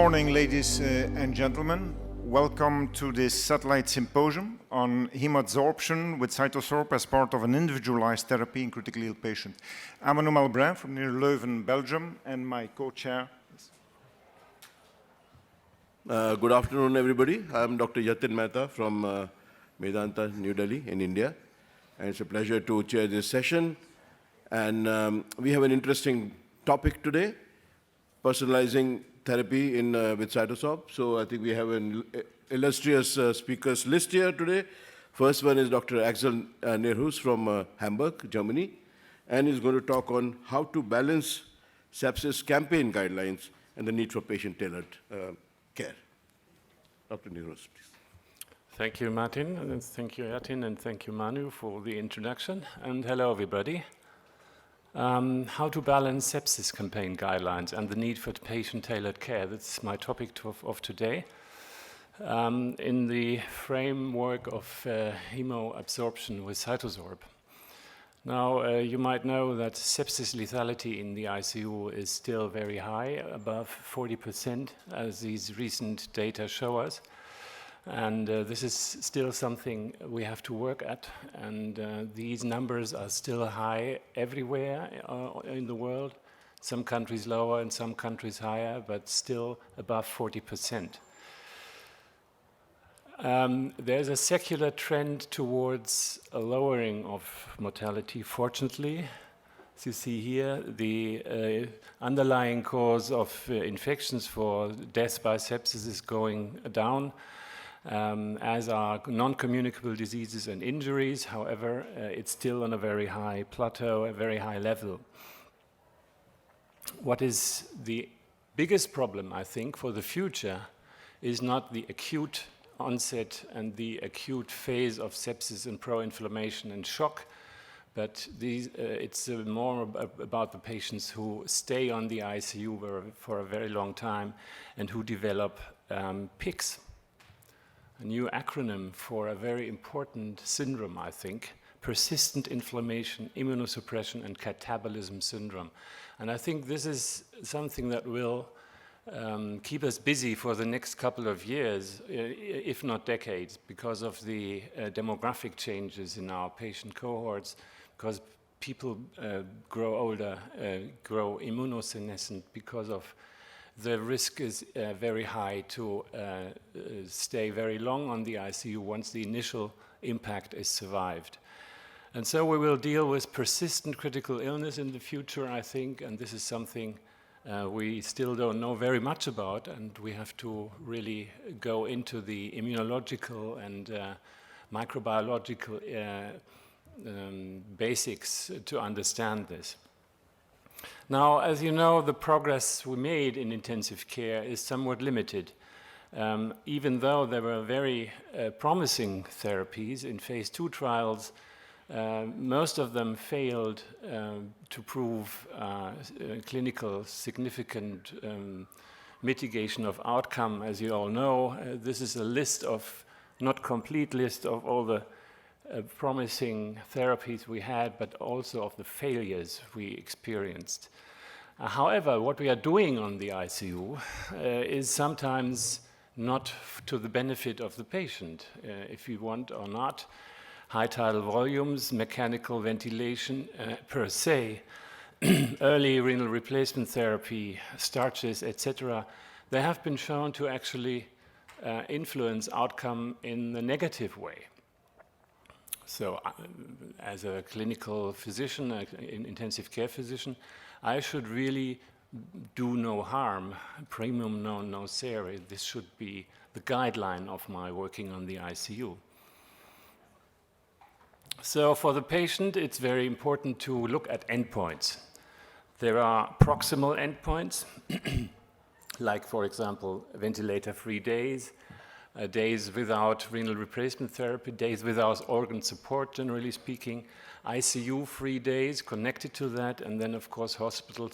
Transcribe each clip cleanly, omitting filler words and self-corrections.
morning, ladies and gentlemen. Welcome to this satellite symposium on hemoadsorption with CytoSorb as part of an individualized therapy in critically ill patients. I'm Manu Malbrain from near Leuven, Belgium, and my co-chair. Good afternoon, everybody. I'm Dr. Yatin Mehta from Medanta, New Delhi in India. And it's a pleasure to chair this session. And we have an interesting topic today, personalizing therapy with CytoSorb. So I think we have an illustrious speakers list here today. First one is Dr. Axel Nierhaus from Hamburg, Germany. And he's going to talk on how to balance sepsis campaign guidelines and the need for patient-tailored care. Dr. Nierhaus, please. Thank you, Martin, and thank you, Yatin, and thank you, Manu, for the introduction. And hello, everybody. How to balance sepsis campaign guidelines and the need for patient-tailored care. That's my topic of today. In the framework of hemoadsorption with CytoSorb. Now, you might know that sepsis lethality in the ICU is still very high, above 40%, as these recent data show us. And this is still something we have to work at. And these numbers are still high everywhere in the world. Some countries lower and some countries higher, but still above 40%. There's a secular trend towards a lowering of mortality, fortunately. As you see here, the underlying cause of infections for death by sepsis is going down, as are non-communicable diseases and injuries. However, it's still on a very high plateau, a very high level. What is the biggest problem, I think, for the future is not the acute onset and the acute phase of sepsis and pro-inflammation and shock, but it's more about the patients who stay on the ICU for a very long time and who develop PICS, a new acronym for a very important syndrome, I think, persistent inflammation, immunosuppression, and catabolism syndrome. And I think this is something that will keep us busy for the next couple of years, if not decades, because of the demographic changes in our patient cohorts, because people grow older, grow immunosenescent, because of the risk is very high to stay very long on the ICU once the initial impact is survived. And so we will deal with persistent critical illness in the future, I think, and this is something we still don't know very much about, and we have to really go into the immunological and microbiological basics to understand this. Now, as you know, the progress we made in intensive care is somewhat limited. Even though there were very promising therapies in phase 2 trials, most of them failed to prove clinical significant mitigation of outcome. As you all know, this is a list of, not complete list of all the promising therapies we had, but also of the failures we experienced. However, what we are doing on the ICU is sometimes not to the benefit of the patient, if you want or not. High tidal volumes, mechanical ventilation per se, early renal replacement therapy, starches, etc., they have been shown to actually influence outcome in the negative way. So as a clinical physician, an intensive care physician, I should really do no harm, primum non nocere. This should be the guideline of my working on the ICU. So for the patient, it's very important to look at endpoints. There are proximal endpoints, like, for example, ventilator-free days, days without renal replacement therapy, days without organ support, generally speaking, ICU-free days connected to that, and then, of course, hospital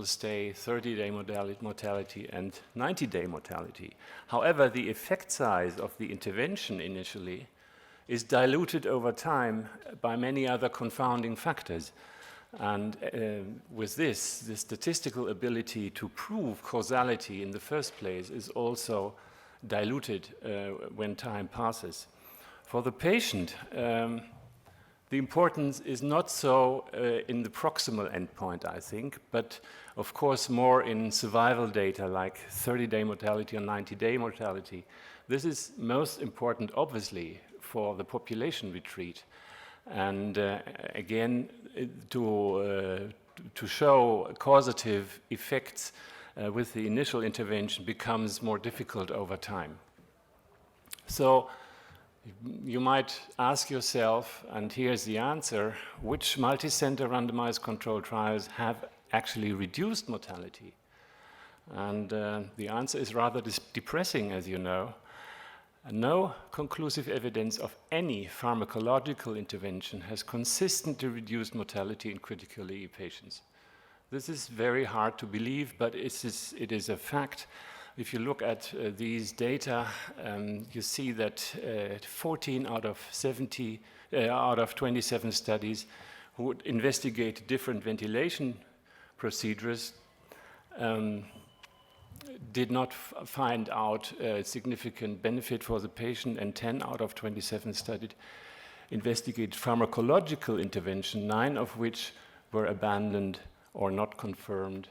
stay, 30-day mortality, and 90-day mortality. However, the effect size of the intervention initially is diluted over time by many other confounding factors. And with this, the statistical ability to prove causality in the first place is also diluted when time passes. For the patient, the importance is not so in the proximal endpoint, I think, but of course more in survival data like 30-day mortality or 90-day mortality. This is most important, obviously, for the population we treat. And again, to show causative effects with the initial intervention becomes more difficult over time. So you might ask yourself, and here's the answer, which multi-center randomized controlled trials have actually reduced mortality? And the answer is rather depressing, as you know. No conclusive evidence of any pharmacological intervention has consistently reduced mortality in critically ill patients. This is very hard to believe, but it is a fact. If you look at these data, you see that 14 out of 27 studies who investigate different ventilation procedures did not find out significant benefit for the patient, and 10 out of 27 studied investigated pharmacological intervention, 9 of which were abandoned or not confirmed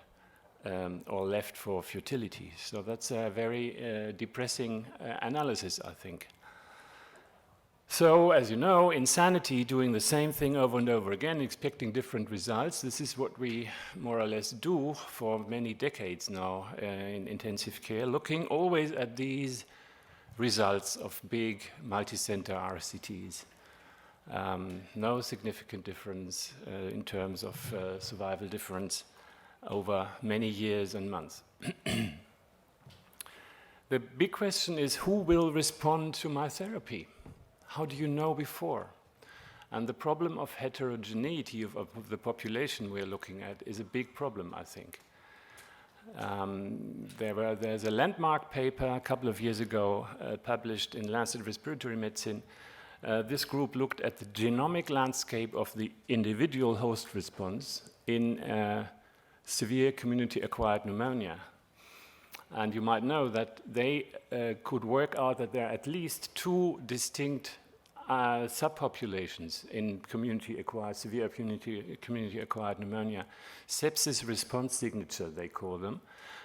or left for futility. So that's a very depressing analysis, I think. So, as you know, insanity, doing the same thing over and over again, expecting different results, this is what we more or less do for many decades now in intensive care, looking always at these results of big multi-center RCTs. No significant difference in terms of survival difference over many years and months. The big question is, who will respond to my therapy? How do you know before? And the problem of heterogeneity of the population we're looking at is a big problem, I think. There's a landmark paper a couple of years ago published in Lancet Respiratory Medicine. This group looked at the genomic landscape of the individual host response in severe community-acquired pneumonia. And you might know that they could work out that there are at least 2 distinct subpopulations in severe community-acquired pneumonia. Sepsis response signature, they call them.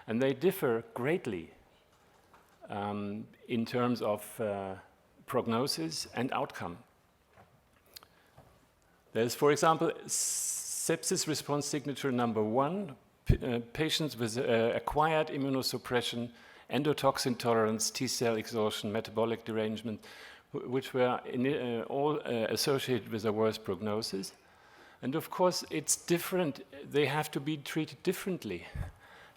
And they differ greatly in terms of prognosis and outcome. There's, for example, sepsis response signature number 1, patients with acquired immunosuppression, endotoxin tolerance, T-cell exhaustion, metabolic derangement, which were all associated with a worse prognosis. And of course, it's different. They have to be treated differently.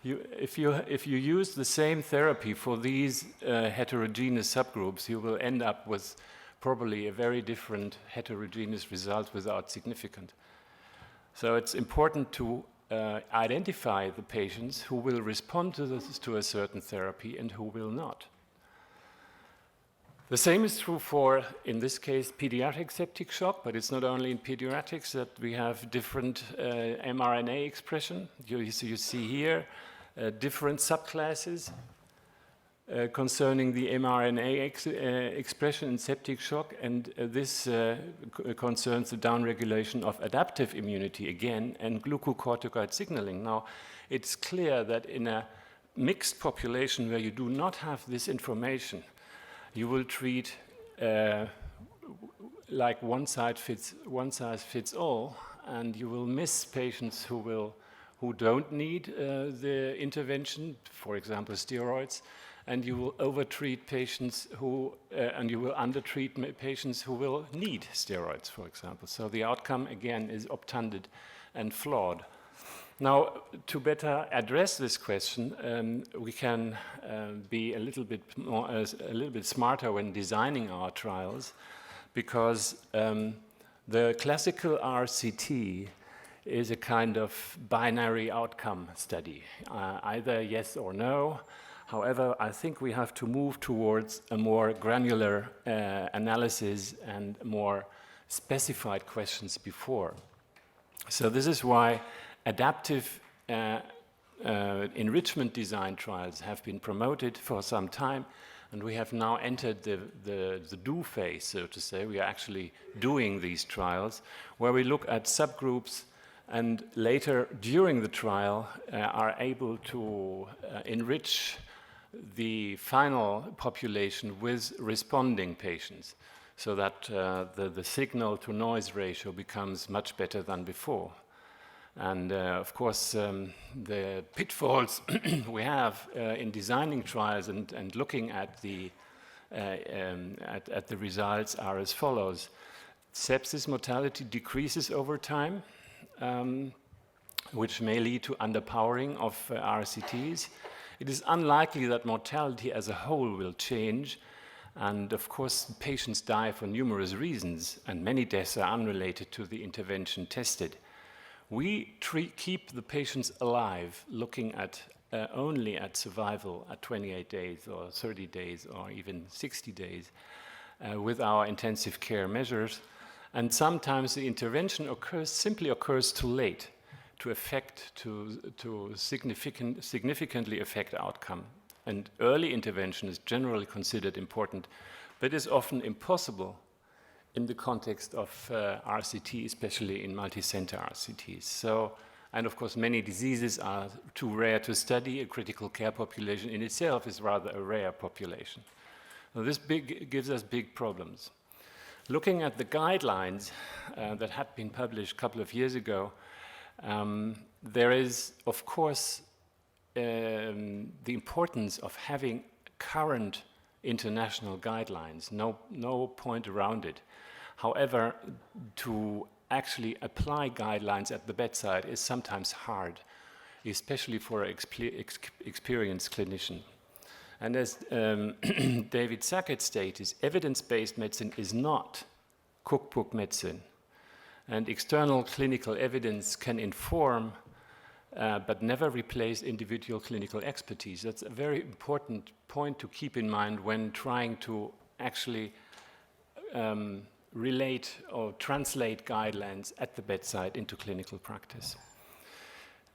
If you use the same therapy for these heterogeneous subgroups, you will end up with probably a very different heterogeneous result without significant. So it's important to identify the patients who will respond to a certain therapy and who will not. The same is true for, in this case, pediatric septic shock, but it's not only in pediatrics that we have different mRNA expression. You see here different subclasses concerning the mRNA expression in septic shock, and this concerns the downregulation of adaptive immunity again and glucocorticoid signaling. Now, it's clear that in a mixed population where you do not have this information, you will treat like one size fits all, and you will miss patients who don't need the intervention, for example, steroids, and you will overtreat patients and you will undertreat patients who will need steroids, for example. So the outcome, again, is obtunded and flawed. Now, to better address this question, we can be a little bit smarter when designing our trials, because the classical RCT is a kind of binary outcome study, either yes or no. However, I think we have to move towards a more granular analysis and more specified questions before. So this is why adaptive enrichment design trials have been promoted for some time, and we have now entered the do phase, so to say. We are actually doing these trials, where we look at subgroups and later, during the trial, are able to enrich the final population with responding patients, so that the signal-to-noise ratio becomes much better than before. And of course, the pitfalls we have in designing trials and looking at the results are as follows. Sepsis mortality decreases over time, which may lead to underpowering of RCTs. It is unlikely that mortality as a whole will change, and of course patients die for numerous reasons, and many deaths are unrelated to the intervention tested. We keep the patients alive, looking at only at survival at 28 days or 30 days or even 60 days with our intensive care measures. And sometimes the intervention simply occurs too late to significantly affect outcome. And early intervention is generally considered important, but is often impossible in the context of RCT, especially in multi-center RCTs. So, and of course, many diseases are too rare to study. A critical care population in itself is rather a rare population. So this gives us big problems. Looking at the guidelines that had been published a couple of years ago, there is, of course, the importance of having current international guidelines, no point around it. However, to actually apply guidelines at the bedside is sometimes hard, especially for an experienced clinician. And as David Sackett stated, evidence-based medicine is not cookbook medicine. And external clinical evidence can inform, but never replace individual clinical expertise. That's a very important point to keep in mind when trying to actually relate or translate guidelines at the bedside into clinical practice.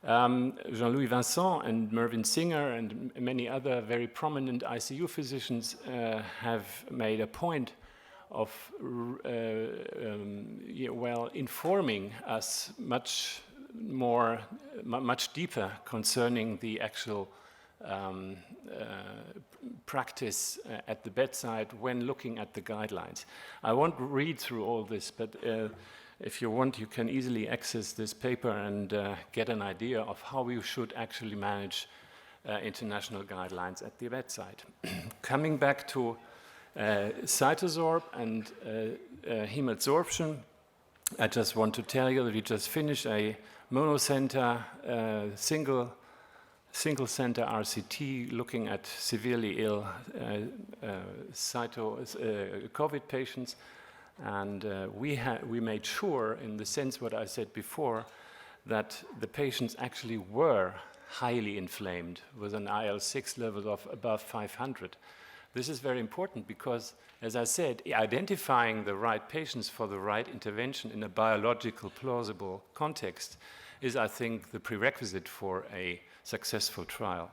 Jean-Louis Vincent and Mervyn Singer and many other very prominent ICU physicians have made a point of informing us much deeper concerning the actual practice at the bedside when looking at the guidelines. I won't read through all this, but if you want, you can easily access this paper and get an idea of how we should actually manage international guidelines at the bedside. Coming back to CytoSorb and Hemoadsorption, I just want to tell you that we just finished a monocenter, single-center RCT looking at severely ill COVID patients. And we made sure, in the sense what I said before, that the patients actually were highly inflamed with an IL-6 level of above 500. This is very important because, as I said, identifying the right patients for the right intervention in a biological, plausible context is, I think, the prerequisite for a successful trial.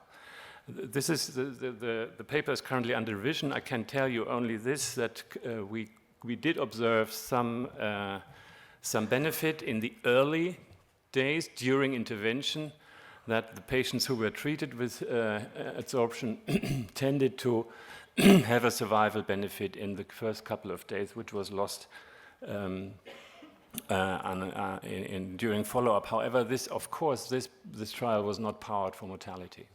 This is the paper is currently under revision. I can tell you only this, that we did observe some benefit in the early days during intervention, that the patients who were treated with adsorption tended to have a survival benefit in the first couple of days, which was lost during follow-up. However, this trial was not powered for mortality,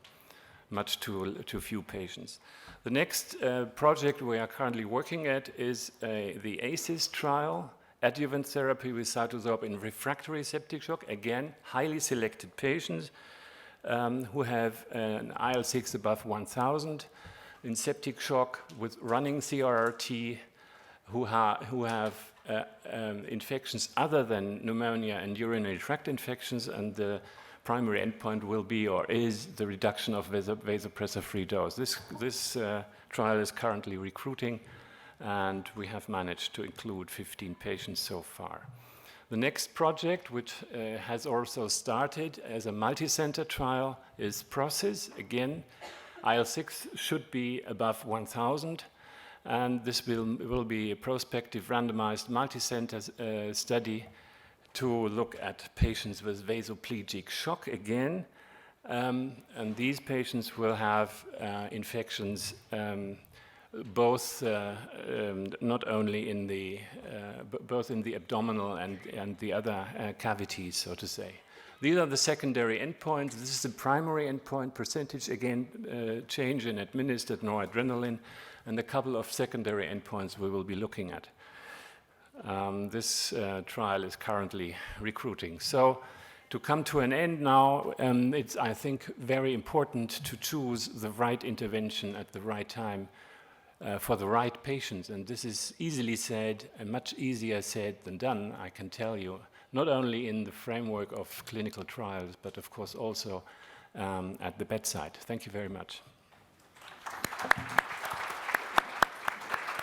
much too few patients. The next project we are currently working at is the ACIS trial, adjuvant therapy with CytoSorb in refractory septic shock. Again, highly selected patients who have an IL-6 above 1,000 in septic shock with running CRRT, who have infections other than pneumonia and urinary tract infections, and the primary endpoint will be or is the reduction of vasopressor-free dose. This trial is currently recruiting, and we have managed to include 15 patients so far. The next project, which has also started as a multi-center trial, is PROCESS. Again, IL-6 should be above 1,000, and this will be a prospective randomized multi-center study to look at patients with vasoplegic shock again. And these patients will have infections both not only in the both in the abdominal and the other cavities, so to say. These are the secondary endpoints. This is the primary endpoint, percentage again, change in administered noradrenaline, and a couple of secondary endpoints we will be looking at. This trial is currently recruiting. So to come to an end now, it's, I think, very important to choose the right intervention at the right time for the right patients. And this is easily said and much easier said than done, I can tell you, not only in the framework of clinical trials, but of course also at the bedside. Thank you very much.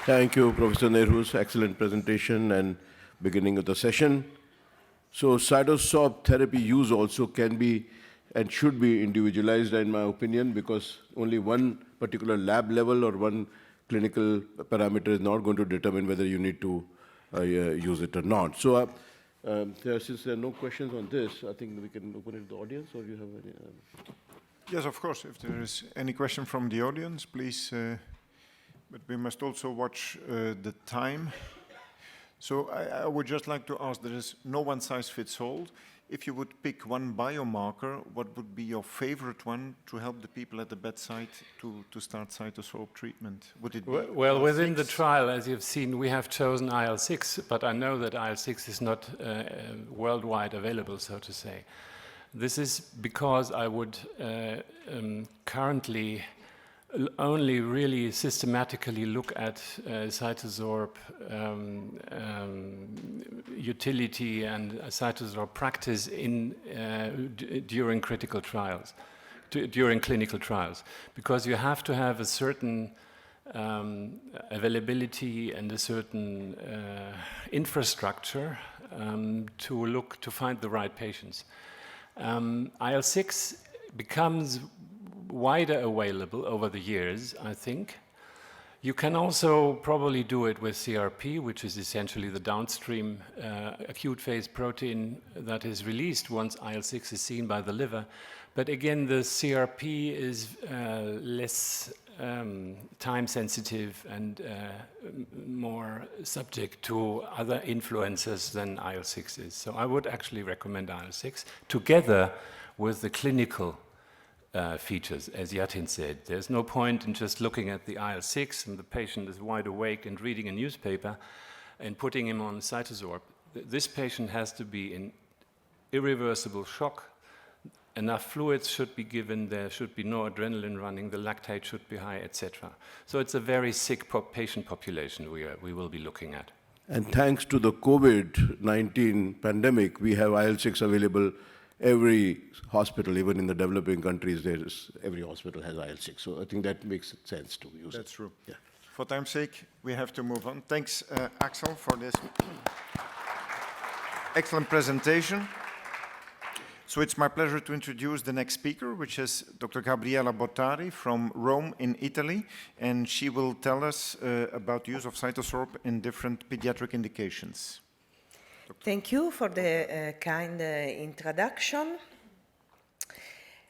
Thank you, Professor Nierhaus. Excellent presentation and beginning of the session. So CytoSorb therapy use also can be and should be individualized, in my opinion, because only one particular lab level or one clinical parameter is not going to determine whether you need to use it or not. So since there are no questions on this, I think we can open it to the audience, or you have any? Yes, of course. If there is any question from the audience, please. But we must also watch the time. So I would just like to ask, there is no one size fits all. If you would pick one biomarker, what would be your favorite one to help the people at the bedside to start CytoSorb treatment? Would it be well, IL-6? within the trial, as you've seen, we have chosen IL-6, but I know that IL-6 is not worldwide available, so to say. This is because I would currently only really systematically look at CytoSorb utility and CytoSorb practice in during critical trials, during clinical trials, because you have to have a certain availability and a certain infrastructure to find the right patients. IL-6 becomes wider available over the years, I think. You can also probably do it with CRP, which is essentially the downstream acute phase protein that is released once IL-6 is seen by the liver. But again, the CRP is less time sensitive and more subject to other influences than IL-6 is. So I would actually recommend IL-6 together with the clinical features, as Yatin said. There's no point in just looking at the IL-6 and the patient is wide awake and reading a newspaper and putting him on CytoSorb. This patient has to be in irreversible shock. Enough fluids should be given, there should be no adrenaline running, the lactate should be high, etc. So it's a very sick patient population we will be looking at. And thanks to the COVID-19 pandemic, we have IL-6 available. Every hospital, even in the developing countries, every hospital has IL-6. So I think that makes sense to use it. That's true. Yeah. For time's sake, we have to move on. Thanks, Axel, for this excellent presentation. So it's my pleasure to introduce the next speaker, which is Dr. Gabriella Bottari from Rome in Italy, and she will tell us about the use of CytoSorb in different pediatric indications. Thank you for the kind introduction.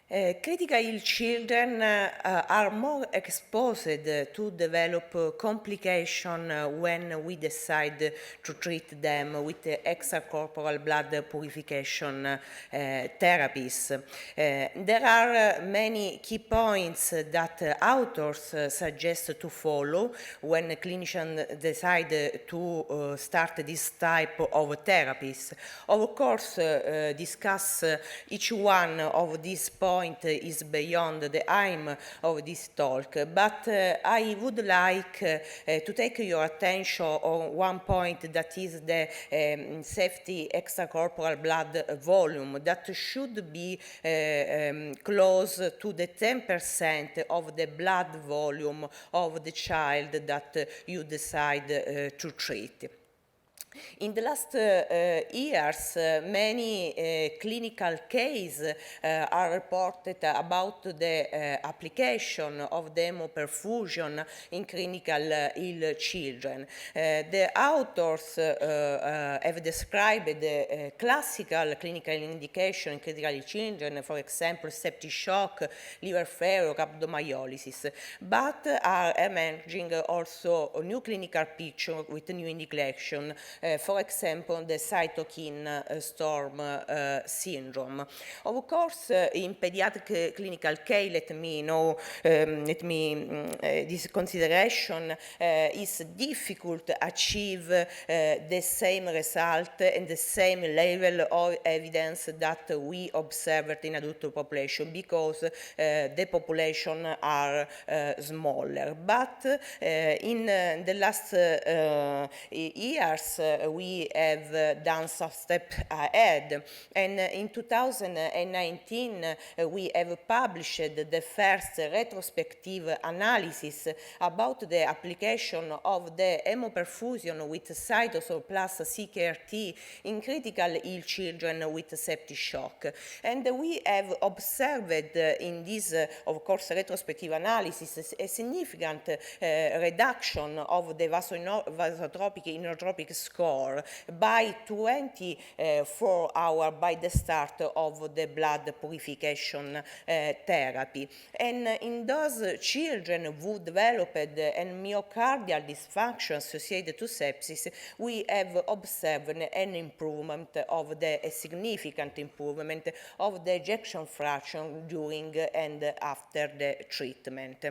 Critical ill children are more exposed to develop complications when we decide to treat them with extracorporeal blood purification therapies. There are many key points that authors suggest to follow when clinicians decide to start this type of therapies. Of course, discuss each one of these points is beyond the aim of this talk, but I would like to take your attention on one point, that is the safety extracorporeal blood volume that should be close to the 10% of the blood volume of the child that you decide to treat. In the last years, many clinical cases are reported about the application of the hemoperfusion in critical ill children. The authors have described the classical clinical indication in critical ill children, for example, septic shock, liver failure, rhabdomyolysis, but are emerging also a new clinical picture with new indication. For example, the cytokine storm syndrome. Of course, in pediatric clinical case, this consideration is difficult to achieve the same result and the same level of evidence that we observed in adult population because the population are smaller. But in the last years, we have done some step ahead, and in 2019 we have published the first retrospective analysis about the application of the hemoperfusion with CytoSorb plus CKRT in critical ill children with septic shock. And we have observed in this, of course, retrospective analysis a significant reduction of the vasotropic inotropic score by 24 hours by the start of the blood purification therapy. And in those children who developed a myocardial dysfunction associated to sepsis, we have observed an improvement of a significant improvement of the ejection fraction during and after the treatment.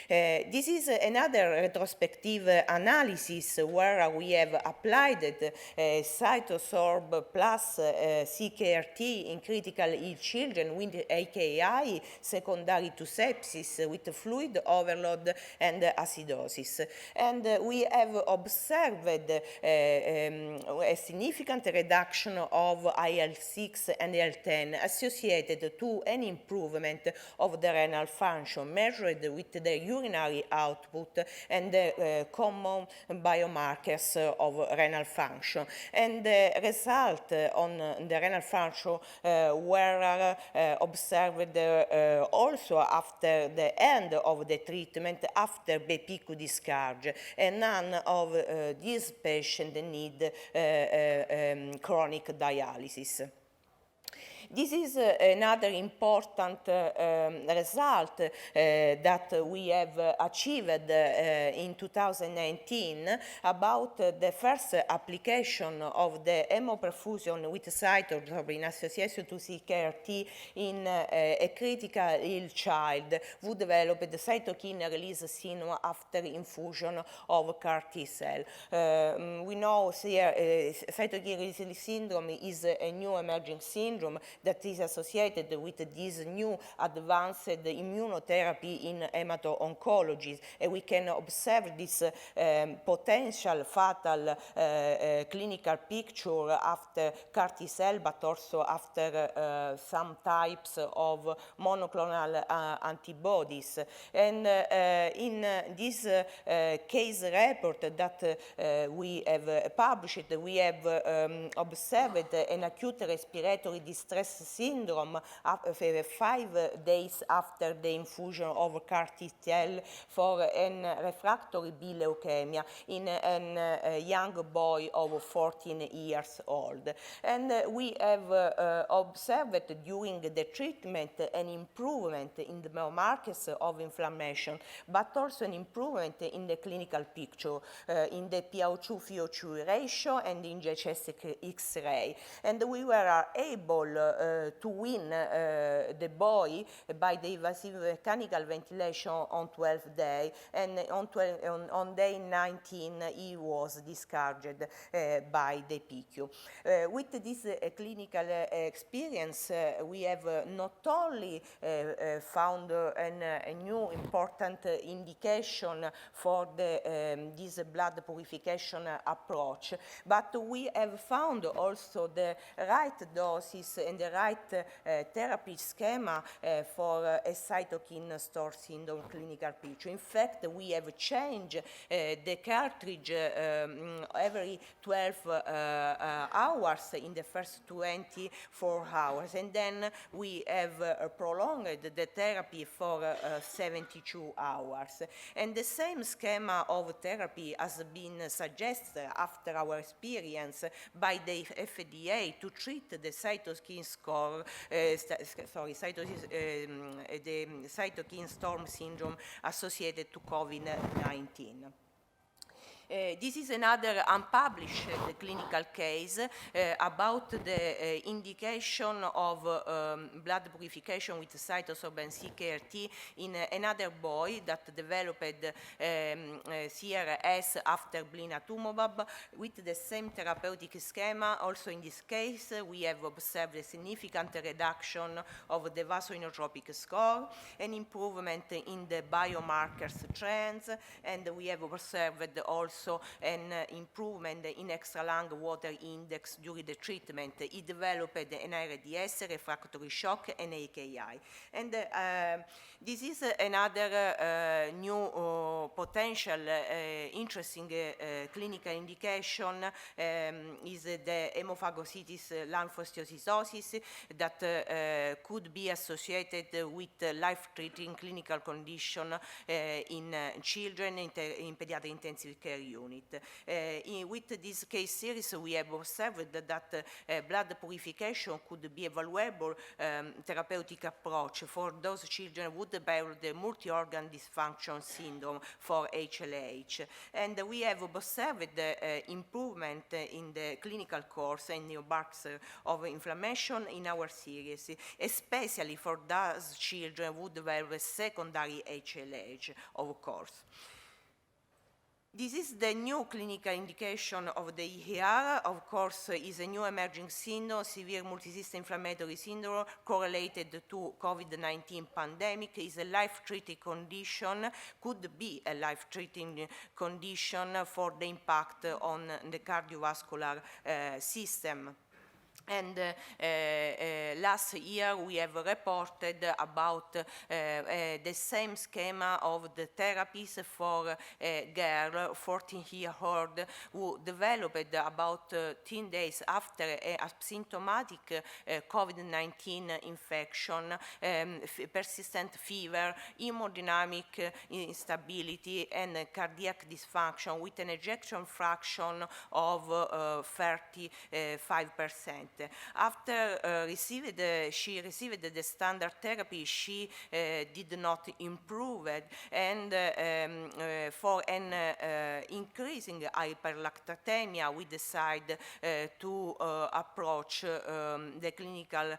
This is another retrospective analysis where we have applied CytoSorb plus CKRT in critical ill children with AKI secondary to sepsis with fluid overload and acidosis. And we have observed a significant reduction of IL-6 and IL-10 associated to an improvement of the renal function measured with the urinary output and the common biomarkers of renal function. And the result on the renal function were observed also after the end of the treatment after BPQ discharge, and none of these patients need chronic dialysis. This is another important result that we have achieved in 2019 about the first application of the hemoperfusion with CytoSorb in association to CKRT in a critical ill child who developed the cytokine release syndrome after infusion of CAR T cell. We know here cytokine release syndrome is a new emerging syndrome that is associated with this new advanced immunotherapy in hemato-oncology, and we can observe this potential fatal clinical picture after CAR T cell, but also after some types of monoclonal antibodies. And in this case report that we have published, we have observed an acute respiratory distress syndrome 5 days after the infusion of CAR T cell for a refractory B leukemia in a young boy of 14 years old. And we have observed during the treatment an improvement in the biomarkers of inflammation, but also an improvement in the clinical picture, in the PaO2-VO2 ratio and in GHS X-ray. And we were able to win the boy by the invasive mechanical ventilation on 12th day, and on day 19 he was discharged by the PQ. With this clinical experience, we have not only found a new important indication for this blood purification approach, but we have found also the right doses and the the right therapy schema for a cytokine storm syndrome clinical picture. In fact, we have changed the cartridge every 12 hours in the first 24 hours, and then we have prolonged the therapy for 72 hours. And the same schema of therapy has been suggested after our experience by the FDA to treat the cytokine score, the cytokine storm syndrome associated to COVID-19. This is another unpublished clinical case about the indication of blood purification with CytoSorb and CKRT in another boy that developed CRS after blinatumomab with the same therapeutic schema. Also in this case, we have observed a significant reduction of the vasoinotropic score, an improvement in the biomarkers trends, and we have observed also an improvement in extra-lung water index during the treatment. He developed an ARDS, refractory shock, and AKI. And this is another new potential interesting clinical indication is the hemophagocytis lymphohistiocytosis that could be associated with life-threatening clinical condition in children in pediatric intensive care unit. With this case series, we have observed that blood purification could be a valuable therapeutic approach for those children who develop the multi-organ dysfunction syndrome for HLH. And we have observed improvement in the clinical course and new marks of inflammation in our series, especially for those children who develop a secondary HLH, of course. This is the new clinical indication of the ER. Of course, is a new emerging syndrome, severe multisystem inflammatory syndrome correlated to COVID-19 pandemic. Is a life-threatening condition, could be a life-threatening condition for the impact on the cardiovascular system. And last year we have reported about the same schema of the therapies for a girl, 14-year-old, who developed about 10 days after a symptomatic COVID-19 infection, persistent fever, hemodynamic instability, and cardiac dysfunction with an ejection fraction of 35%. After she received the standard therapy, she did not improve, and for an increasing hyperlactatemia, we decided to approach the clinical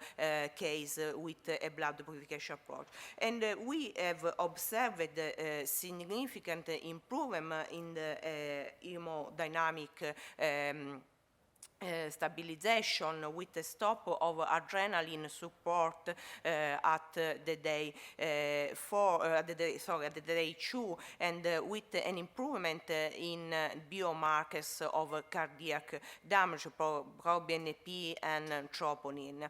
case with a blood purification approach. And we have observed significant improvement in the hemodynamic stabilization with a stop of adrenaline support at the day at the day 2, and with an improvement in biomarkers of cardiac damage, proBNP and troponin.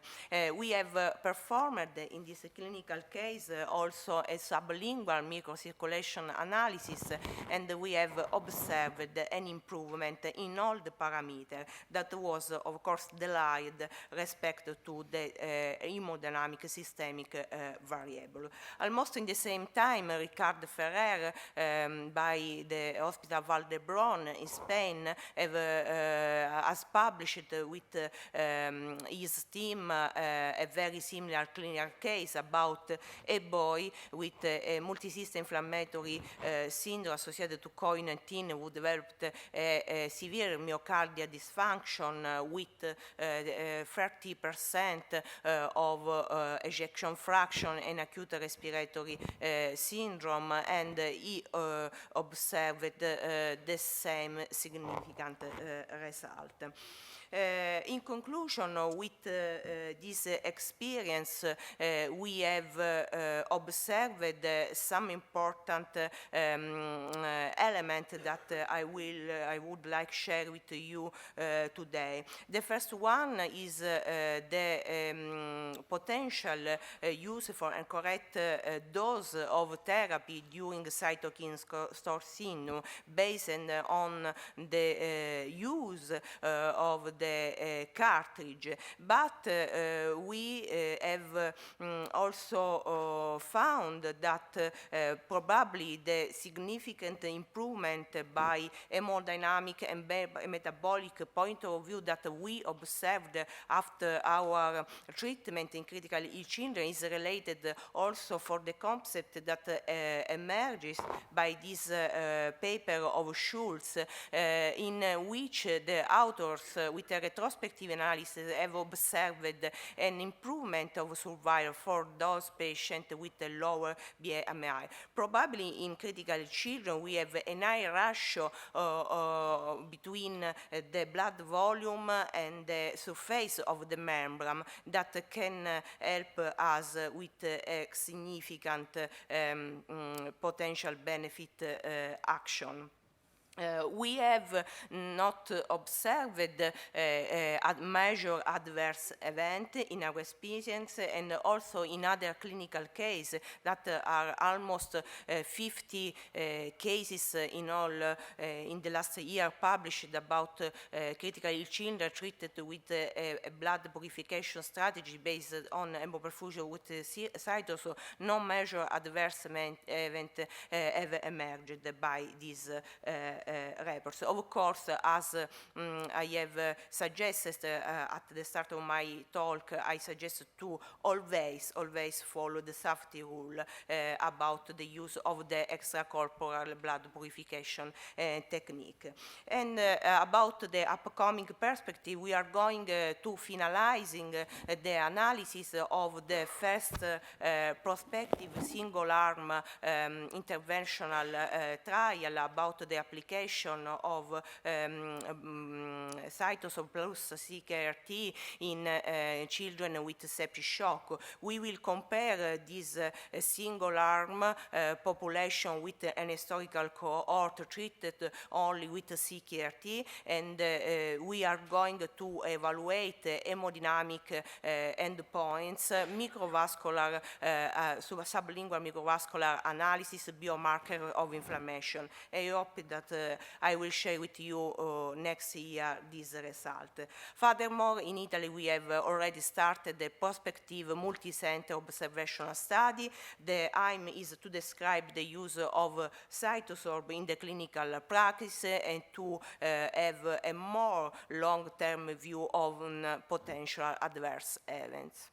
We have performed in this clinical case also a sublingual microcirculation analysis, and we have observed an improvement in all the parameters that was, of course, delayed respect to the hemodynamic systemic variable. Almost in the same time, Ricard Ferrer, by the Hospital Vall d'Hebron in Spain, has published with his team a very similar clinical case about a boy with a multisystem inflammatory syndrome associated to COVID-19 who developed a severe myocardial dysfunction with 30% of ejection fraction and acute respiratory syndrome, and he observed the same significant result. In conclusion, with this experience, we have observed some important elements that I would like to share with you today. The first one is the potential use for a correct dose of therapy during cytokine storm syndrome based on the use of the cartridge. But we have also found that probably the significant improvement by hemodynamic and metabolic point of view that we observed after our treatment in critical ill children is related also for the concept that emerges by this paper of Schultz, in which the authors with a retrospective analysis have observed an improvement of survival for those patients with a lower BMI. Probably in critical children we have a high ratio between the blood volume and the surface of the membrane that can help us with a significant potential benefit action. We have not observed major adverse event in our experience, and also in other clinical cases that are almost 50 cases in all in the last year published about critical ill children treated with a blood purification strategy based on hemoperfusion with CytoSorb. No major adverse event have emerged by these reports. Of course, as I have suggested at the start of my talk, I suggest to always follow the safety rule about the use of the extracorporeal blood purification technique. And about the upcoming perspective, we are going to finalizing the analysis of the first prospective single-arm interventional trial about the application of CytoSorb plus CRT in children with septic shock. We will compare this single-arm population with an historical cohort treated only with CRT, and we are going to evaluate hemodynamic endpoints, microvascular, sublingual microvascular analysis, biomarker of inflammation. I hope that I will share with you next year this result. Furthermore, in Italy we have already started the prospective multi-center observational study. The aim is to describe the use of CytoSorb in the clinical practice and to have a more long-term view of potential adverse events.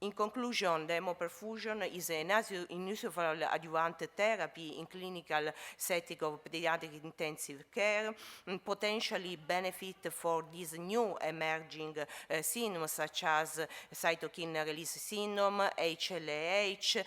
In conclusion, the hemoperfusion is an unusual adjuvant therapy in clinical setting of pediatric intensive care, and potentially benefit for these new emerging syndromes such as cytokine release syndrome, HLH,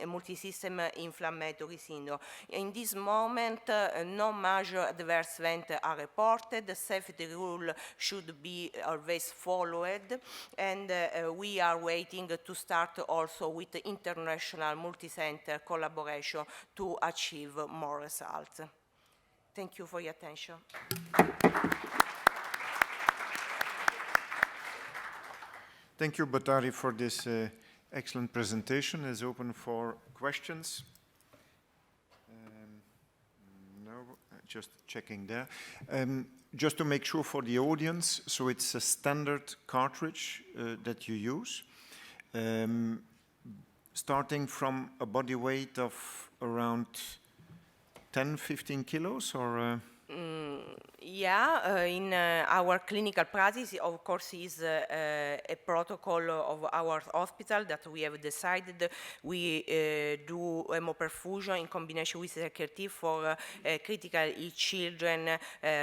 multisystem inflammatory syndrome. In this moment, no major adverse events are reported. The safety rule should be always followed, and we are waiting to start also with international multi-center collaboration to achieve more results. Thank you for your attention. Thank you, Bottari, for this excellent presentation. It's open for questions. No, just checking there. Just to make sure for the audience, so it's a standard cartridge that you use. Starting from a body weight of around 10-15 kilos, or? Yeah, in our clinical practice, of course, is a protocol of our hospital that we have decided. We do hemoperfusion in combination with CRT for critical ill children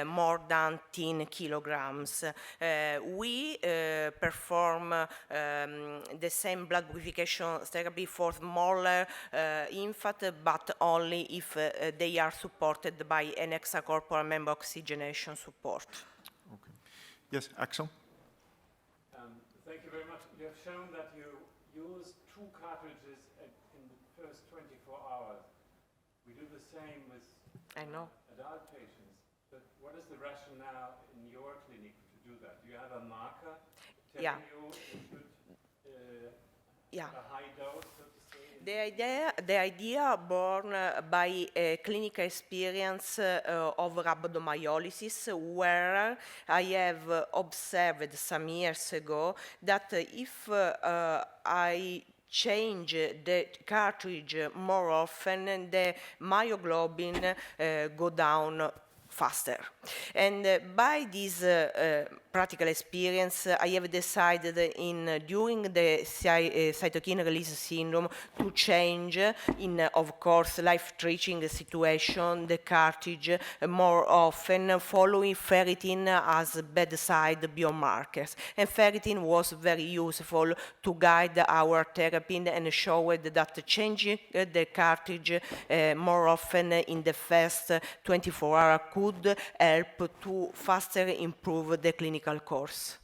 more than 10 kilograms. We perform the same blood purification therapy for smaller infants, but only if they are supported by an extracorporeal member oxygenation support. Okay. Yes, Axel? Thank you very much. You have shown that you use 2 cartridges in the first 24 hours. We do the same with adult patients. But what is the rationale in your clinic to do that? Do you have a marker telling you should a high dose, so to say? The idea born by a clinical experience of rhabdomyolysis, where I have observed some years ago that if I change the cartridge more often, the myoglobin go down faster. And by this practical experience, I have decided during the cytokine release syndrome to change in, of course, life-threatening situation, the cartridge more often, following ferritin as bedside biomarkers. And ferritin was very useful to guide our therapy and showed that changing the cartridge more often in the first 24 hours could help to faster improve the clinical course.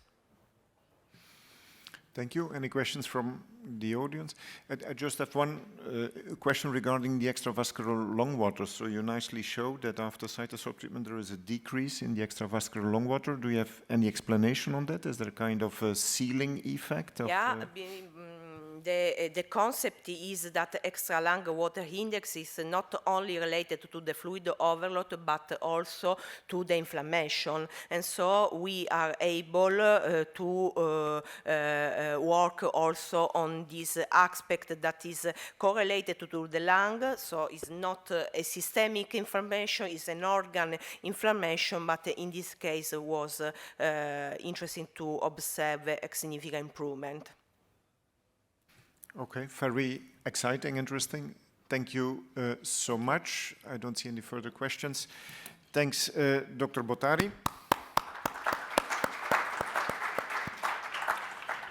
Thank you. Any questions from the audience? I just have one question regarding the extravascular lung water. So you nicely showed that after CytoSorb treatment there is a decrease in the extravascular lung water. Do you have any explanation on that? Is there a kind of a ceiling effect? The concept is that extra lung water index is not only related to the fluid overload, but also to the inflammation. And so we are able to work also on this aspect that is correlated to the lung. So it's not a systemic inflammation, it's an organ inflammation, but in this case it was interesting to observe a significant improvement. Okay, very exciting, interesting. Thank you so much. I don't see any further questions. Thanks, Dr. Bottari.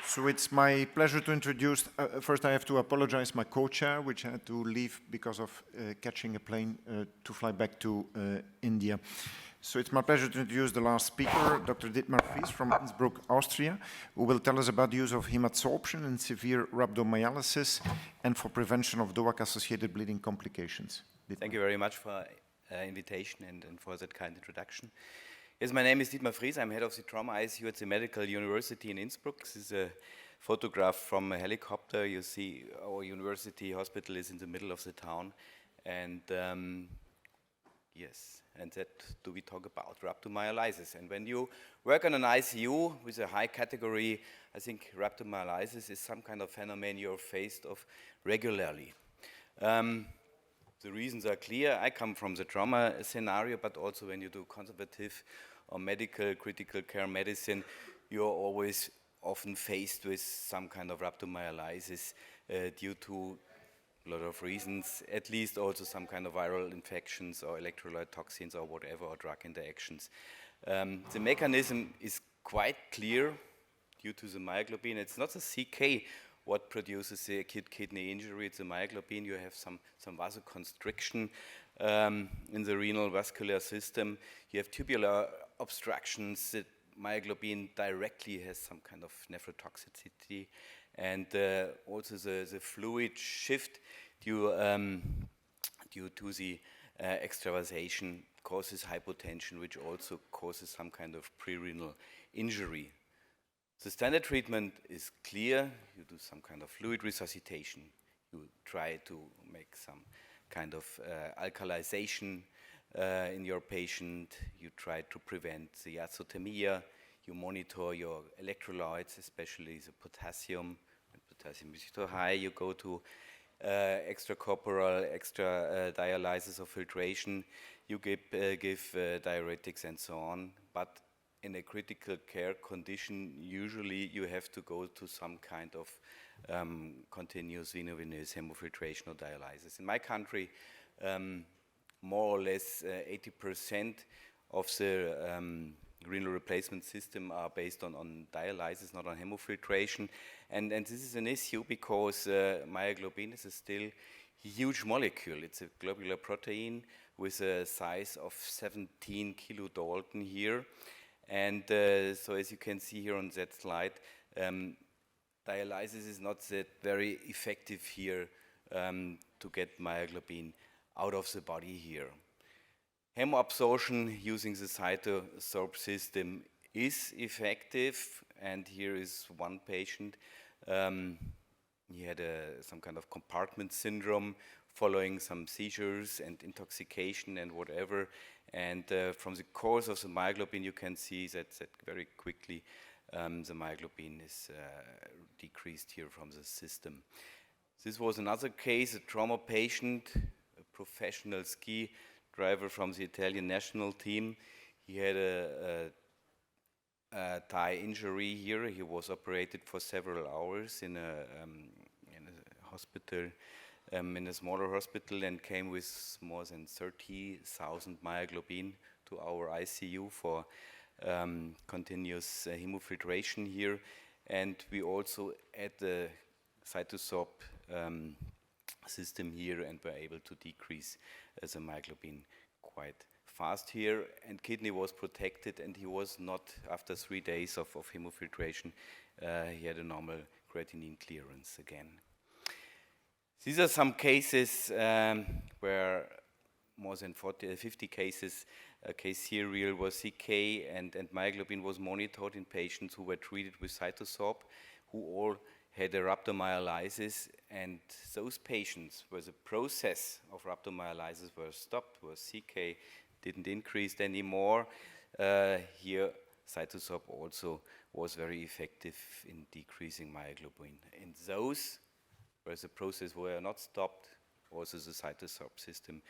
So it's my pleasure to introduce, first I have to apologize my co-chair, which had to leave because of catching a plane to fly back to India. So it's my pleasure to introduce the last speaker, Dr. Dietmar from Innsbruck, Austria, who will tell us about the use of hemoadsorption in severe rhabdomyolysis and for prevention of DOAC-associated bleeding complications. Dietmar. Thank you very much for invitation and for that kind introduction. Yes, my name is Dietmar Fries. I'm head of the trauma ICU at the Medical University in Innsbruck. This is a photograph from a helicopter. You see our university hospital is in the middle of the town. And yes, and that do we talk about rhabdomyolysis. And when you work on an ICU with a high category, I think rhabdomyolysis is some kind of phenomenon you're faced of regularly. The reasons are clear. I come from the trauma scenario, but also when you do conservative or medical, critical care medicine, you're always often faced with some kind of rhabdomyolysis due to a lot of reasons, at least also some kind of viral infections or electrolyte toxins or whatever, or drug interactions. The mechanism is quite clear due to the myoglobin. It's not the CK what produces the acute kidney injury, it's the myoglobin. You have some vasoconstriction in the renal vascular system. You have tubular obstructions. The myoglobin directly has some kind of nephrotoxicity. And also the fluid shift due to the extravasation causes hypotension, which also causes some kind of prerenal injury. The standard treatment is clear. You do some kind of fluid resuscitation. You try to make some kind of alkalization in your patient. You try to prevent the azotemia. You monitor your electrolytes, especially the potassium. When potassium is too high, you go to extracorporal, dialysis or filtration. You give diuretics and so on. But in a critical care condition, usually you have to go to some kind of continuous veno-venous hemofiltration or dialysis. In my country, more or less 80% of the renal replacement system are based on dialysis, not on hemofiltration. And this is an issue because myoglobin is still a huge molecule. It's a globular protein with a size of 17 kilodalton here. And so as you can see here on that slide, dialysis is not that very effective here to get myoglobin out of the body here. Hemoabsorption using the CytoSorb system is effective, and here is one patient. He had some kind of compartment syndrome following some seizures and intoxication and whatever. And from the course of the myoglobin, you can see that very quickly the myoglobin is decreased here from the system. This was another case, a trauma patient, a professional ski driver from the Italian national team. He had a thigh injury here. He was operated for several hours in a hospital, in a smaller hospital, and came with more than 30,000 myoglobin to our ICU for continuous hemofiltration here. And we also add the CytoSorb system here, and were able to decrease the myoglobin quite fast here, and kidney was protected, and he was not, after 3 days of hemofiltration, he had a normal creatinine clearance again. These are some cases where more than 50 cases, case serial was CK, and myoglobin was monitored in patients who were treated with CytoSorb, who all had a rhabdomyolysis, and those patients where the process of rhabdomyolysis was stopped, where CK didn't increase anymore, here CytoSorb also was very effective in decreasing myoglobin. In those where the process were not stopped, also the CytoSorb system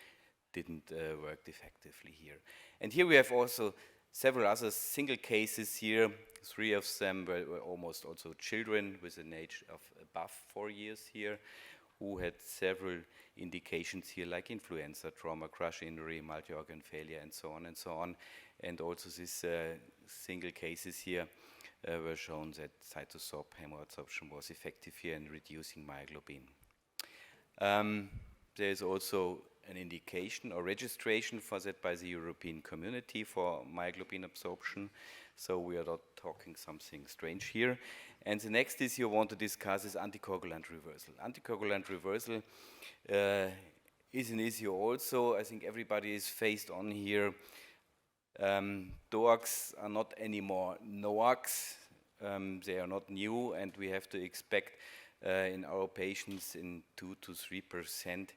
didn't work effectively here. And here we have also several other single cases here. 3 of them were almost also children with an age of above 4 years here, who had several indications here, like influenza, trauma, crush injury, multi-organ failure, and so on and so on. And also these single cases here were shown that CytoSorb hemoadsorption was effective here in reducing myoglobin. There is also an indication or registration for that by the European Community for myoglobin absorption. So we are not talking something strange here. And the next issue I want to discuss is anticoagulant reversal. Anticoagulant reversal is an issue also. I think everybody is faced on here. DOACs are not anymore NOACs. They are not new, and we have to expect in our patients in 2 to 3%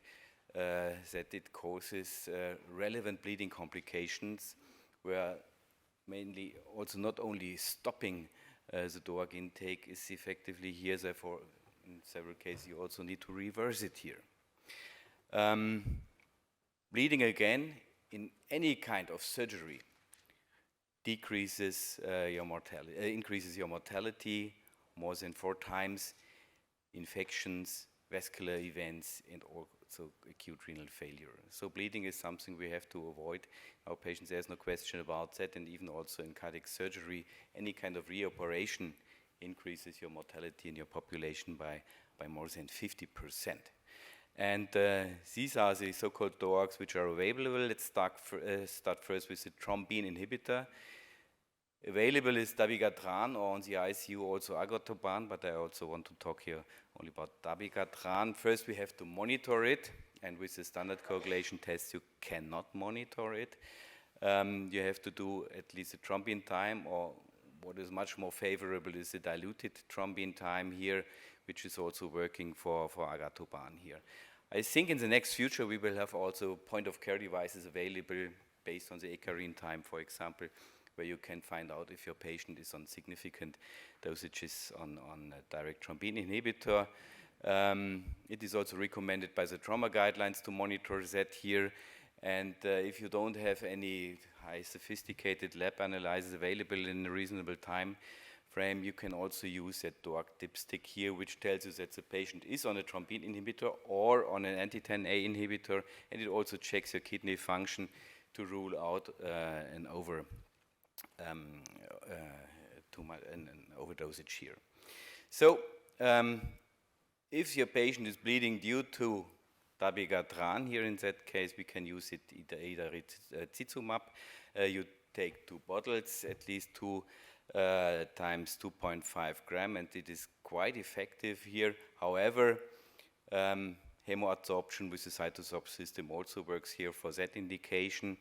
that it causes relevant bleeding complications, where mainly also not only stopping the DOAC intake is effectively here, therefore in several cases you also need to reverse it here. Bleeding again in any kind of surgery decreases your mortality, increases your mortality more than 4 times, infections, vascular events, and also acute renal failure. So bleeding is something we have to avoid. Our patients, there's no question about that, and even also in cardiac surgery, any kind of reoperation increases your mortality in your population by more than 50%. And these are the so-called DOACs which are available. Let's start first with the thrombin inhibitor. Available is dabigatran, or on the ICU also agatoban, but I also want to talk here only about dabigatran. First we have to monitor it, and with the standard coagulation test you cannot monitor it. You have to do at least a thrombin time, or what is much more favorable is the diluted thrombin time here, which is also working for agatoban here. I think in the next future we will have also point-of-care devices available based on the ECARIN time, for example, where you can find out if your patient is on significant dosages on a direct thrombin inhibitor. It is also recommended by the trauma guidelines to monitor that here. And if you don't have any high sophisticated lab analysis available in a reasonable time frame, you can also use that DOAC dipstick here, which tells you that the patient is on a thrombin inhibitor or on an anti-10A inhibitor, and it also checks your kidney function to rule out an overdosage here. So if your patient is bleeding due to dabigatran, here in that case we can use it either rituximab. You take 2 bottles, at least 2 times 2.5 gram, and it is quite effective here. However, hemoadsorption with the CytoSorb system also works here for that indication,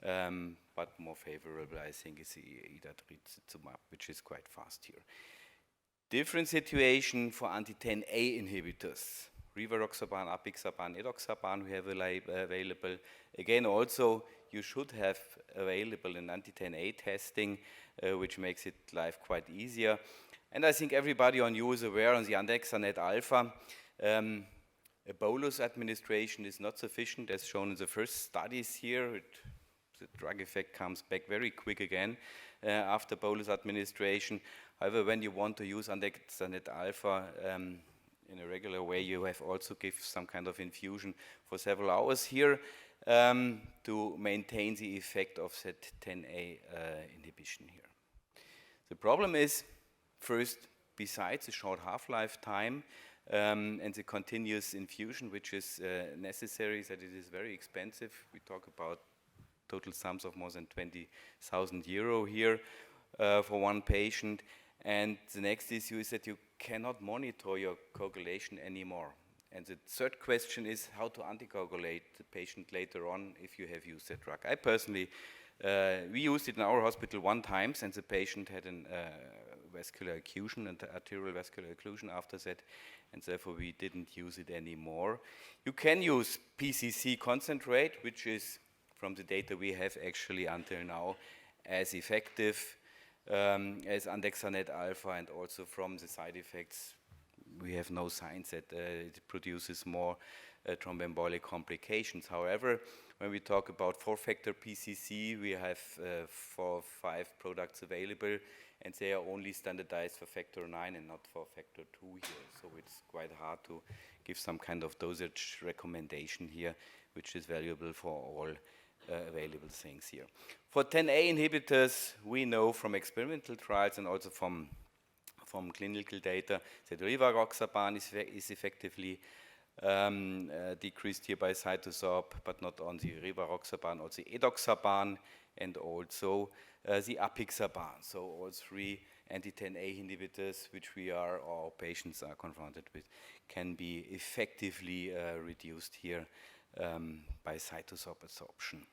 but more favorable, I think, is idarucizumab, which is quite fast here. Different situation for anti-10A inhibitors. Rivaroxaban, apixaban, edoxaban we have available. Again, also, you should have available an anti-10A testing, which makes it life quite easier. And I think everybody on you is aware on the andexanet alpha. A bolus administration is not sufficient, as shown in the first studies here. The drug effect comes back very quick again after bolus administration. However, when you want to use andexanet alpha in a regular way, you have also give some kind of infusion for several hours here to maintain the effect of that 10A inhibition here. The problem is, first, besides the short half-life time and the continuous infusion, which is necessary, that it is very expensive. We talk about total sums of more than 20,000 euro here for one patient. And the next issue is that you cannot monitor your coagulation anymore. And the third question is how to anticoagulate the patient later on if you have used that drug. I personally, we used it in our hospital 1 time, and the patient had an vascular occlusion and arterial vascular occlusion after that, and therefore we didn't use it anymore. You can use PCC concentrate, which is, from the data we have actually until now, as effective as andexanet alpha, and also from the side effects, we have no signs that it produces more thromboembolic complications. However, when we talk about 4-factor PCC, we have 4 or 5 products available, and they are only standardized for factor 9 and not for factor 2 here. So it's quite hard to give some kind of dosage recommendation here, which is valuable for all available things here. For 10A inhibitors, we know from experimental trials and also from clinical data that Rivaroxaban is effectively decreased here by CytoSorb, but not on the Rivaroxaban, also edoxaban and also the apixaban. So all 3 anti-10A inhibitors, which our patients are confronted with, can be effectively reduced here by CytoSorb absorption.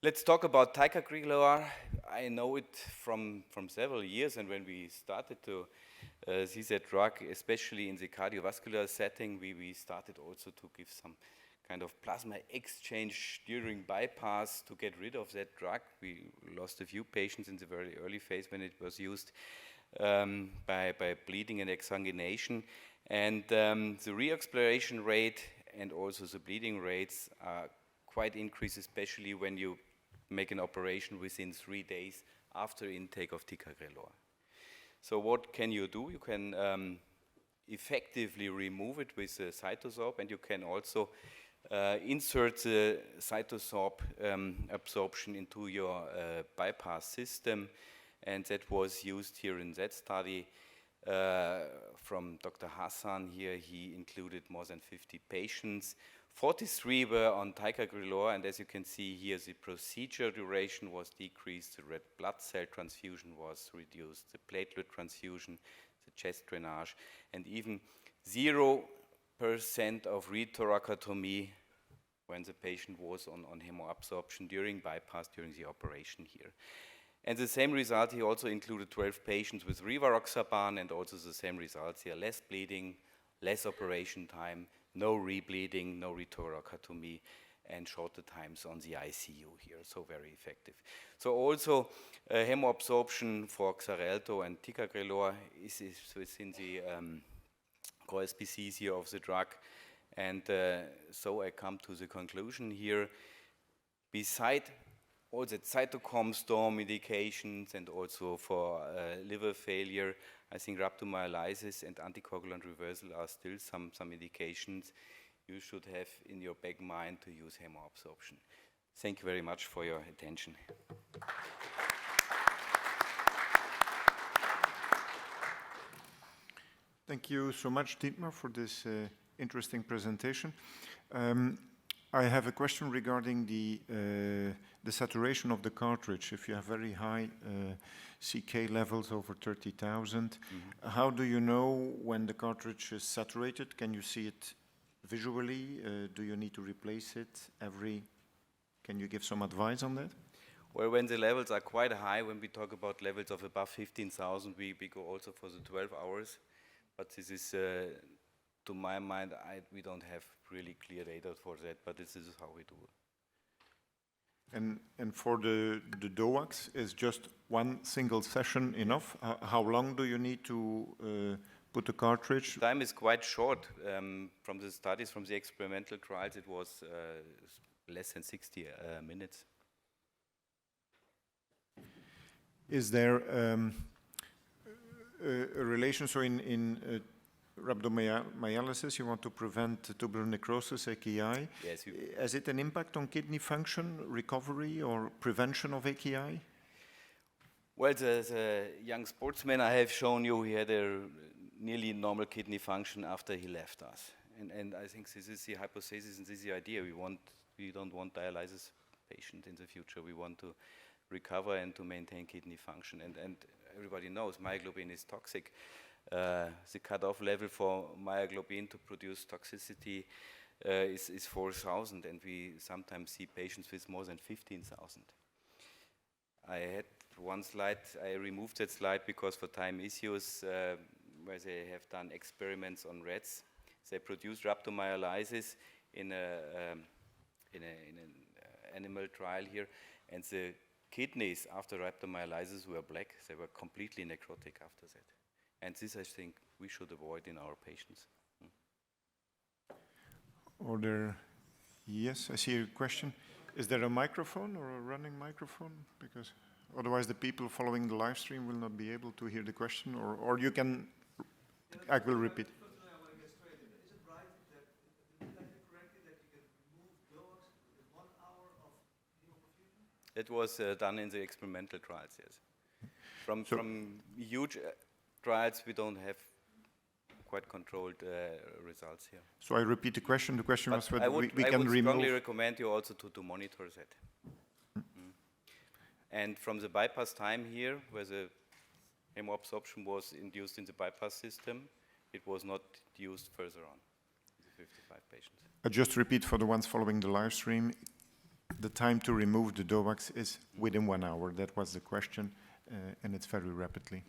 Let's talk about Ticagrelor. I know it from several years, and when we started to see that drug, especially in the cardiovascular setting, we started also to give some kind of plasma exchange during bypass to get rid of that drug. We lost a few patients in the very early phase when it was used by bleeding and exsanguination. And the re-exploration rate and also the bleeding rates are quite increased, especially when you make an operation within 3 days after intake of Ticagrelor. So what can you do? You can effectively remove it with the CytoSorb, and you can also insert the CytoSorb absorption into your bypass system, and that was used here in that study from Dr. Hassan here. He included more than 50 patients. 43 were on Ticagrelor, and as you can see here, the procedure duration was decreased, the red blood cell transfusion was reduced, the platelet transfusion, the chest drainage, and even 0% of rethoracotomy when the patient was on hemoadsorption during bypass, during the operation here. And the same result, he also included 12 patients with Rivaroxaban, and also the same results here: less bleeding, less operation time, no rebleeding, no rethoracotomy, and shorter times on the ICU here, so very effective. So also hemoabsorption for Xarelto and Ticagrelor is within the core species here of the drug, and so I come to the conclusion here. Beside all the cytokine storm indications and also for liver failure, I think rhabdomyolysis and anticoagulant reversal are still some indications you should have in your back mind to use hemoabsorption. Thank you very much for your attention. Thank you so much, Dietmar, for this interesting presentation. I have a question regarding the saturation of the cartridge. If you have very high CK levels over 30,000, how do you know when the cartridge is saturated? Can you see it visually? Do you need to replace it Can you give some advice on that? Well, when the levels are quite high, when we talk about levels of above 15,000, we go also for the 12 hours. But this is, to my mind, we don't have really clear data for that, but this is how we do it. And for the DOACs, is just one single session enough? How long do you need to put the cartridge? Time is quite short. From the studies, from the experimental trials, it was less than 60 minutes. Is there a relation? So in rhabdomyolysis, you want to prevent tubular necrosis, AKI. Yes. Has it an impact on kidney function, recovery, or prevention of AKI? Well, the young sportsman I have shown you, he had a nearly normal kidney function after he left us. And I think this is the hypothesis and this is the idea. We don't want dialysis patient in the future. We want to recover and to maintain kidney function. And everybody knows myoglobin is toxic. The cutoff level for myoglobin to produce toxicity is 4,000, and we sometimes see patients with more than 15,000. I had one slide, I removed that slide because for time issues, where they have done experiments on rats. They produced rhabdomyolysis in an animal trial here, and the kidneys after rhabdomyolysis were black. They were completely necrotic after that. And this, I think, we should avoid in our patients. Yes, I see a question. Is there a microphone or a running microphone? Because otherwise the people following the live stream will not be able to hear the question, or you can, I will repeat. It was done in the experimental trials, yes. From huge trials, we don't have quite controlled results here. So I repeat the question. The question was whether we can remove. I would strongly remove. recommend you also to monitor that. And from the bypass time here, where the hemoabsorption was induced in the bypass system, it was not used further on, the 55 patients. I just repeat for the ones following the live stream. The time to remove the DOACs is within 1 hour. That was the question, and it's very rapidly.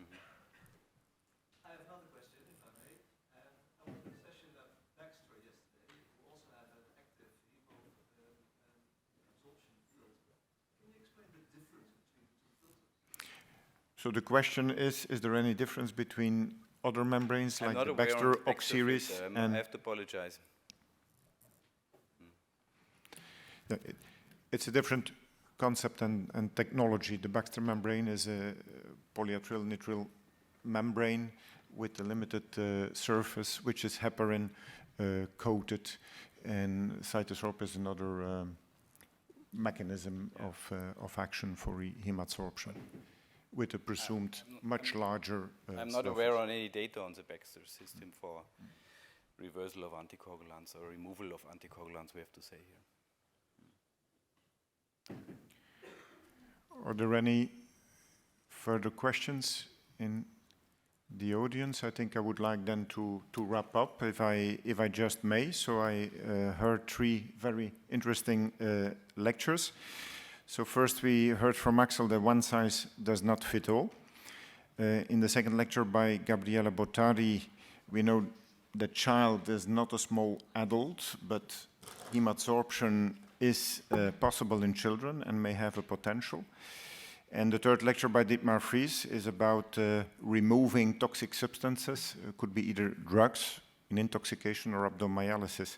I have another question, if I may. I was in a session at Baxter yesterday, who also have an active hemoabsorption filter. Can you explain the difference between the two filters? So the question is there any difference between other membranes like the Baxter OC series and... I have to apologize. It's a different concept and technology. The Baxter membrane is a polyethyl nitrile membrane with a limited surface, which is heparin coated, and CytoSorb is another mechanism of action for hemoadsorption with a presumed much larger I'm not aware of any data on the Baxter system for reversal of anticoagulants or removal of anticoagulants, we have to say here. Are there any further questions in the audience? I think I would like then to wrap up, if I just may. So I heard 3 very interesting lectures. So first we heard from Axel that one size does not fit all. In the second lecture by Gabriella Bottari, we know that child is not a small adult, but hemoadsorption is possible in children and may have a potential. And the third lecture by Dietmar is about removing toxic substances. It could be either drugs, in intoxication, or rhabdomyolysis.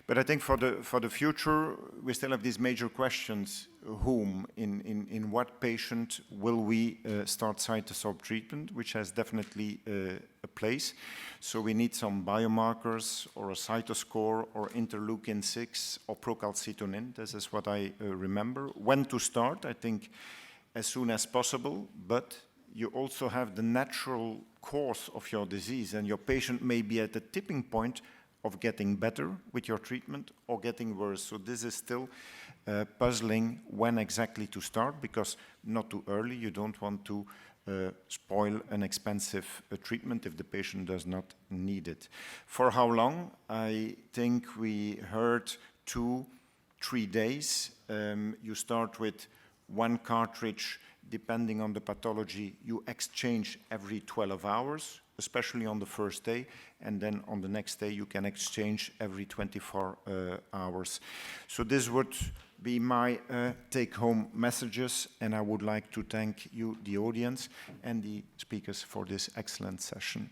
But I think for the future, we still have these major questions. Whom, in what patient will we start CytoSorb treatment, which has definitely a place. So we need some biomarkers or a cytoscore or interleukin-6 or procalcitonin. This is what I remember. When to start, I think as soon as possible, but you also have the natural course of your disease, and your patient may be at the tipping point of getting better with your treatment or getting worse. So this is still puzzling when exactly to start, because not too early. You don't want to spoil an expensive treatment if the patient does not need it. For how long? I think we heard 2-3 days. You start with 1 cartridge. Depending on the pathology, you exchange every 12 hours, especially on the first day, and then on the next day you can exchange every 24 hours. So this would be my take-home messages, and I would like to thank you, the audience, and the speakers for this excellent session.